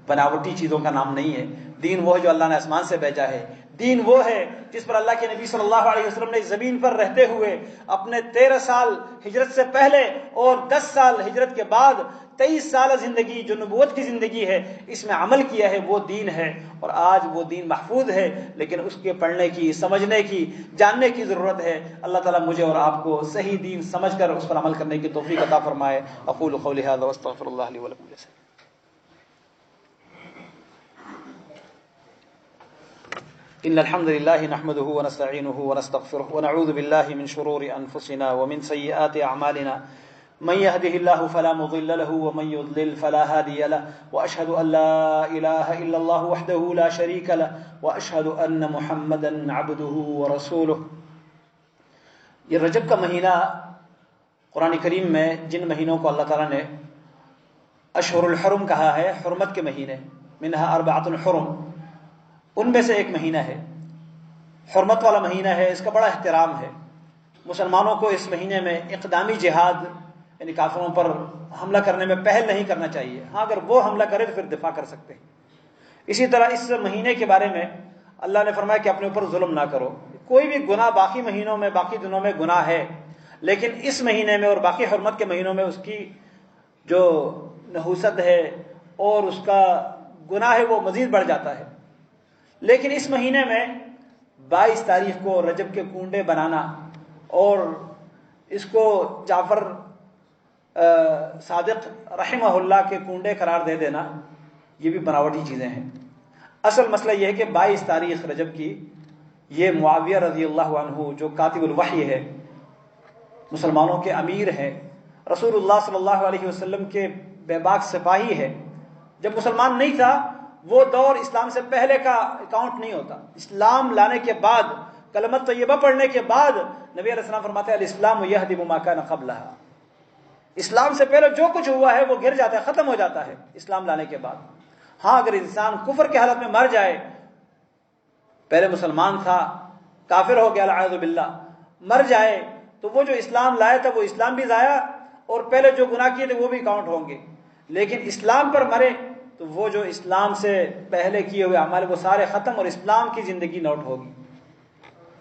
S1: بناوٹی چیزوں کا نام نہیں ہے، دین وہ ہے جو اللہ نے آسمان سے بھیجا ہے، دین وہ ہے جس پر اللہ کے نبی صلی اللہ علیہ وسلم نے زمین پر رہتے ہوئے اپنے 13 سال ہجرت سے پہلے اور 10 سال ہجرت کے بعد 23 سالہ زندگی جو نبوت کی زندگی ہے اس میں عمل کیا ہے، وہ دین ہے۔ اور آج وہ دین محفوظ ہے، لیکن اس کے پڑھنے کی، سمجھنے کی، جاننے کی ضرورت ہے۔ اللہ تعالیٰ مجھے اور آپ کو صحیح دین سمجھ کر اس پر عمل کرنے کی توفیق عطا فرمائے۔ اقول قولی ھذا واستغفر اللہ لی ولکم۔ ان الحمد لله نحمده ونستعينه ونستغفره ونعوذ بالله من شرور انفسنا ومن سيئات اعمالنا، من يهده الله فلا مضل له ومن يضلل فلا هادي له، واشهد ان لا اله الا الله وحده لا شريك له، واشهد ان محمدا عبده ورسوله۔ یہ رجب کا مہینہ قرآن کریم میں جن مہینوں کو اللہ تعالیٰ نے اشہر الحرم کہا ہے، حرمت کے مہینے، منها اربعۃ حرم، ان میں سے ایک مہینہ ہے، حرمت والا مہینہ ہے، اس کا بڑا احترام ہے۔ مسلمانوں کو اس مہینے میں اقدامی جہاد یعنی کافروں پر حملہ کرنے میں پہل نہیں کرنا چاہیے، ہاں اگر وہ حملہ کرے تو پھر دفاع کر سکتے ہیں۔ اسی طرح اس مہینے کے بارے میں اللہ نے فرمایا کہ اپنے اوپر ظلم نہ کرو۔ کوئی بھی گناہ باقی مہینوں میں، باقی دنوں میں گناہ ہے، لیکن اس مہینے میں اور باقی حرمت کے مہینوں میں اس کی جو نحوست ہے اور اس کا گناہ ہے وہ مزید بڑھ جاتا ہے۔ لیکن اس مہینے میں 22 تاریخ کو رجب کے کنڈے بنانا اور اس کو جعفر صادق رحمہ اللہ کے کنڈے قرار دے دینا، یہ بھی بناوٹی چیزیں ہیں۔ اصل مسئلہ یہ ہے کہ 22 تاریخ رجب کی یہ معاویہ رضی اللہ عنہ جو کاتب الوحی ہے، مسلمانوں کے امیر ہیں، رسول اللہ صلی اللہ علیہ وسلم کے بے باک سپاہی ہے۔ جب مسلمان نہیں تھا وہ دور اسلام سے پہلے کا اکاؤنٹ نہیں ہوتا، اسلام لانے کے بعد، کلمۃ طیبہ پڑھنے کے بعد نبی علیہ السلام فرماتے ہیں الاسلام یہدم ما کان قبلھا، اسلام سے پہلے جو کچھ ہوا ہے وہ گر جاتا ہے، ختم ہو جاتا ہے اسلام لانے کے بعد۔ ہاں اگر انسان کفر کی حالت میں مر جائے، پہلے مسلمان تھا کافر ہو گیا العیاذ باللہ، مر جائے تو وہ جو اسلام لایا تھا وہ اسلام بھی ضائع اور پہلے جو گناہ کیے تھے وہ بھی کاؤنٹ ہوں گے۔ لیکن اسلام پر مرے تو وہ جو اسلام سے پہلے کیے ہوئے اعمال وہ سارے ختم اور اسلام کی زندگی نوٹ ہوگی۔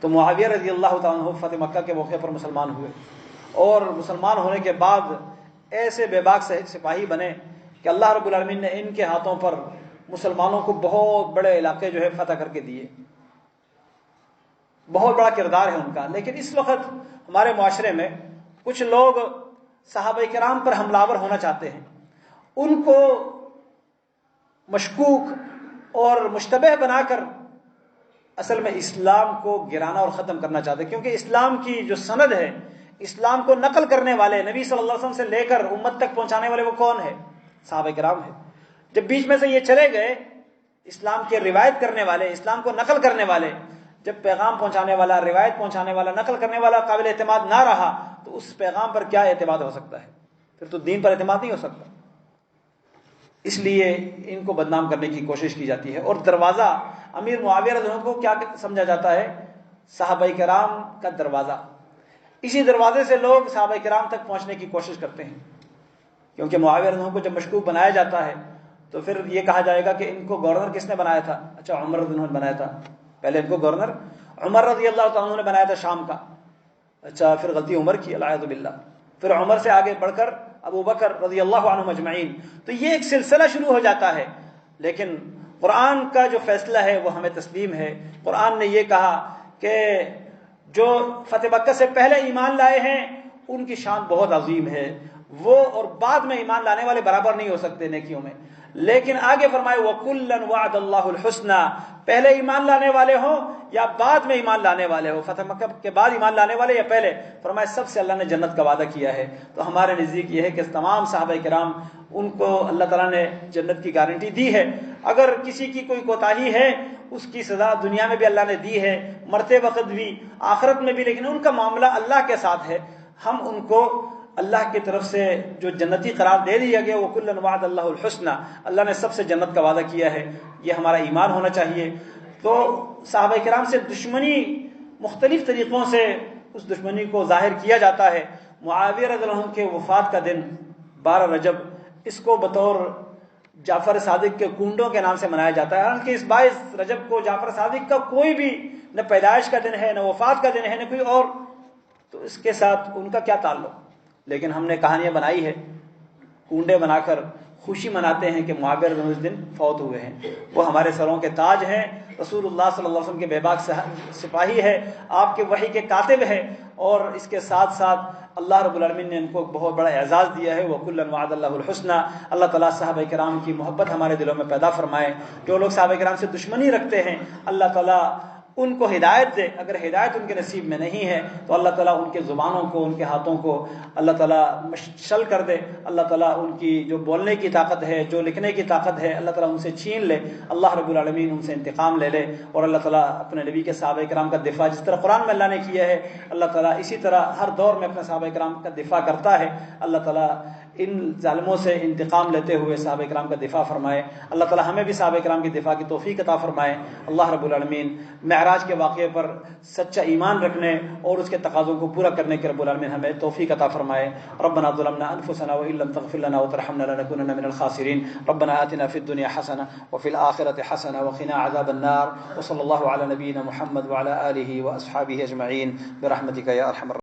S1: تو معاویہ رضی اللہ تعالیٰ عنہ فتح مکہ کے موقع پر مسلمان ہوئے اور مسلمان ہونے کے بعد ایسے بے باک سپاہی بنے کہ اللہ رب العالمین نے ان کے ہاتھوں پر مسلمانوں کو بہت بڑے علاقے جو ہے فتح کر کے دیے، بہت بڑا کردار ہے ان کا۔ لیکن اس وقت ہمارے معاشرے میں کچھ لوگ صحابہ کرام پر حملہ آور ہونا چاہتے ہیں، ان کو مشکوک اور مشتبہ بنا کر اصل میں اسلام کو گرانا اور ختم کرنا چاہتے ہیں، کیونکہ اسلام کی جو سند ہے، اسلام کو نقل کرنے والے، نبی صلی اللہ علیہ وسلم سے لے کر امت تک پہنچانے والے وہ کون ہے؟ صحابہ کرام ہے۔ جب بیچ میں سے یہ چلے گئے اسلام کے روایت کرنے والے، اسلام کو نقل کرنے والے، جب پیغام پہنچانے والا، روایت پہنچانے والا، نقل کرنے والا قابل اعتماد نہ رہا تو اس پیغام پر کیا اعتماد ہو سکتا ہے؟ پھر تو دین پر اعتماد نہیں ہو سکتا۔ اس لیے ان کو بدنام کرنے کی کوشش کی جاتی ہے، اور دروازہ امیر معاویہ رضی اللہ عنہ کو کیا سمجھا جاتا ہے؟ صحابہ کرام کا دروازہ۔ اسی دروازے سے لوگ صحابہ کرام تک پہنچنے کی کوشش کرتے ہیں، کیونکہ معاویہ رضی اللہ عنہ کو جب مشکوک بنایا جاتا ہے تو پھر یہ کہا جائے گا کہ ان کو گورنر کس نے بنایا تھا؟ اچھا عمر رضی اللہ عنہ نے بنایا تھا، پہلے ان کو گورنر عمر رضی اللہ تعالیٰ عنہ نے بنایا تھا شام کا، اچھا پھر غلطی عمر کی العیاذ باللہ، پھر عمر سے آگے بڑھ کر ابو بکر رضی اللہ عنہ مجمعین، تو یہ ایک سلسلہ شروع ہو جاتا ہے۔ لیکن قرآن کا جو فیصلہ ہے وہ ہمیں تسلیم ہے۔ قرآن نے یہ کہا کہ جو فتح مکہ سے پہلے ایمان لائے ہیں ان کی شان بہت عظیم ہے، وہ اور بعد میں ایمان لانے والے برابر نہیں ہو سکتے نیکیوں میں. لیکن آگے فرمائے وَكُلًّا وَعَدَ اللَّهُ الْحُسْنَى، پہلے ایمان لانے والے ہوں یا بعد میں ایمان لانے والے ہوں، فتح مکہ کے بعد ایمان لانے والے یا پہلے، فرمائے سب سے اللہ نے جنت کا وعدہ کیا ہے. تو ہمارے نزدیک یہ ہے کہ تمام صحابہ کرام ان کو اللہ تعالیٰ نے جنت کی گارنٹی دی ہے. اگر کسی کی کوئی کوتاہی ہے اس کی سزا دنیا میں بھی اللہ نے دی ہے، مرتے وقت بھی، آخرت میں بھی، لیکن ان کا معاملہ اللہ کے ساتھ ہے. ہم ان کو اللہ کی طرف سے جو جنتی قرار دے دیا گیا وہ کلًا وعد اللہ الحسنى، اللہ نے سب سے جنت کا وعدہ کیا ہے. یہ ہمارا ایمان ہونا چاہیے. تو صحابہ کرام سے دشمنی مختلف طریقوں سے اس دشمنی کو ظاہر کیا جاتا ہے. معاویہ رضی اللہ عنہ کے وفات کا دن 12 رجب، اس کو بطور جعفر صادق کے کنڈوں کے نام سے منایا جاتا ہے. حالانکہ اس 22 رجب کو جعفر صادق کا کوئی بھی نہ پیدائش کا دن ہے، نہ وفات کا دن ہے، نہ کوئی اور، تو اس کے ساتھ ان کا کیا تعلق. لیکن ہم نے کہانیاں بنائی ہے، کنڈے بنا کر خوشی مناتے ہیں کہ معاویہ رضی اللہ عنہ اس دن فوت ہوئے ہیں. وہ ہمارے سروں کے تاج ہیں، رسول اللہ صلی اللہ علیہ وسلم کے بے باک سپاہی ہے، آپ کے وحی کے کاتب ہے، اور اس کے ساتھ ساتھ اللہ رب العالمین نے ان کو بہت بڑا اعزاز دیا ہے. وَكُلًّا وَعَدَ اللَّهُ الْحُسْنَى. اللہ تعالیٰ صحابہ کرام کی محبت ہمارے دلوں میں پیدا فرمائے. جو لوگ صحابہ کرام سے دشمنی رکھتے ہیں اللہ تعالیٰ ان کو ہدایت دے. اگر ہدایت ان کے نصیب میں نہیں ہے تو اللہ تعالیٰ ان کے زبانوں کو، ان کے ہاتھوں کو اللہ تعالیٰ مشل کر دے. اللہ تعالیٰ ان کی جو بولنے کی طاقت ہے، جو لکھنے کی طاقت ہے، اللہ تعالیٰ ان سے چھین لے. اللہ رب العالمین ان سے انتقام لے لے. اور اللہ تعالیٰ اپنے نبی کے صحابہ کرام کا دفاع جس طرح قرآن میں اللہ نے کیا ہے، اللہ تعالیٰ اسی طرح ہر دور میں اپنے صحابہ کرام کا دفاع کرتا ہے. اللہ تعالیٰ ان ظالموں سے انتقام لیتے ہوئے صحابہ کرام کا دفاع فرمائے. اللہ تعالیٰ ہمیں بھی صحابہ کرام کی دفاع کی توفیق عطا فرمائے. اللہ رب العالمین معراج کے واقعے پر سچا ایمان رکھنے اور اس کے تقاضوں کو پورا کرنے کے رب العالمین ہمیں توفیق عطا فرمائے. ربنا ظلمنا انفسنا وان لم تغفر لنا وترحمنا لنكونن من الخاسرين. ربنا آتنا في الدنيا حسنة وفي الآخرة حسنة وقنا عذاب النار. وصلى الله على نبينا محمد وعلى آله وأصحابه أجمعين برحمتك يا أرحم الراحمين.